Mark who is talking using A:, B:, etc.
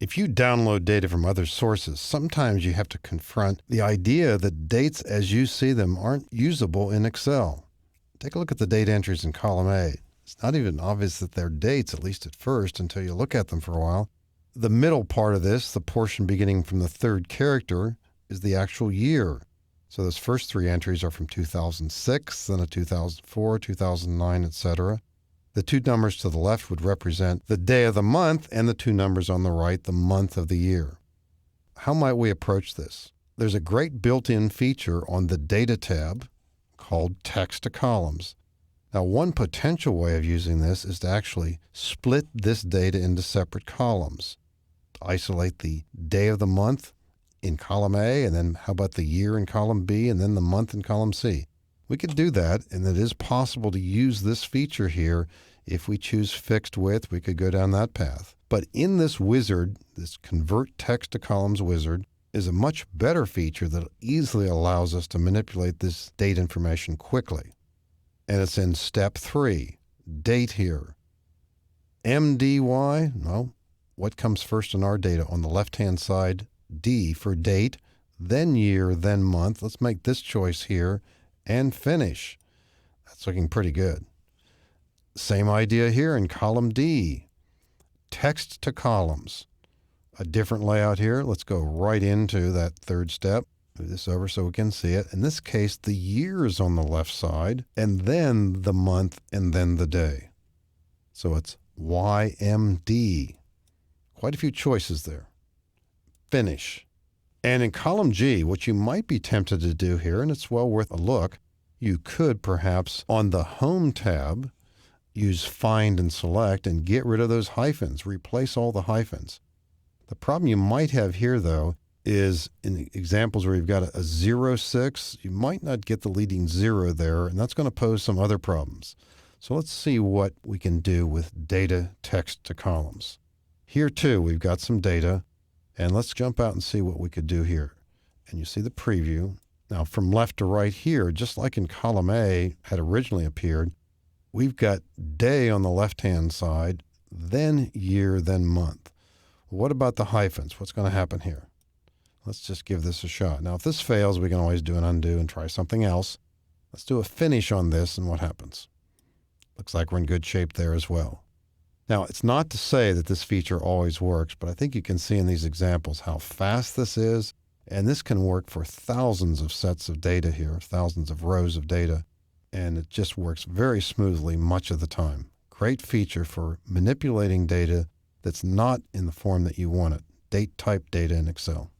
A: If you download data from other sources, sometimes you have to confront the idea that dates as you see them aren't usable in Excel. Take a look at the date entries in column A. It's not even obvious that they're dates, at least at first, until you look at them for a while. The middle part of this, the portion beginning from the third character, is the actual year. So those first three entries are from 2006, then a 2004, 2009, etc. The two numbers to the left would represent the day of the month, and the two numbers on the right, the month of the year. How might we approach this? There's a great built-in feature on the Data tab called Text to Columns. Now, one potential way of using this is to actually split this data into separate columns. Isolate the day of the month in column A, and then how about the year in column B, and then the month in column C. We could do that, and it is possible to use this feature here. If we choose fixed width, we could go down that path. But in this wizard, this Convert Text to Columns wizard, is a much better feature that easily allows us to manipulate this date information quickly. And it's in step 3, date here. MDY, no, what comes first in our data? On the left-hand side, D for date, then year, then month. Let's make this choice here and finish. That's looking pretty good. Same idea here in column D, text to columns. A different layout here. Let's go right into that third step. Move this over so we can see it. In this case, the year is on the left side, and then the month, and then the day. So it's YMD. Quite a few choices there. Finish. And in column G, what you might be tempted to do here, and it's well worth a look, you could perhaps on the Home tab use Find and Select and get rid of those hyphens, replace all the hyphens. The problem you might have here, though, is in examples where you've got a 06, you might not get the leading 0 there, and that's going to pose some other problems. So let's see what we can do with data text to columns. Here, too, we've got some data. And let's jump out and see what we could do here. And you see the preview. Now, from left to right here, just like in column A had originally appeared, we've got day on the left-hand side, then year, then month. What about the hyphens? What's going to happen here? Let's just give this a shot. Now, if this fails, we can always do an undo and try something else. Let's do a finish on this, and what happens? Looks like we're in good shape there as well. Now, it's not to say that this feature always works, but I think you can see in these examples how fast this is, and this can work for thousands of sets of data here, thousands of rows of data, and it just works very smoothly much of the time. Great feature for manipulating data that's not in the form that you want it, date type data in Excel.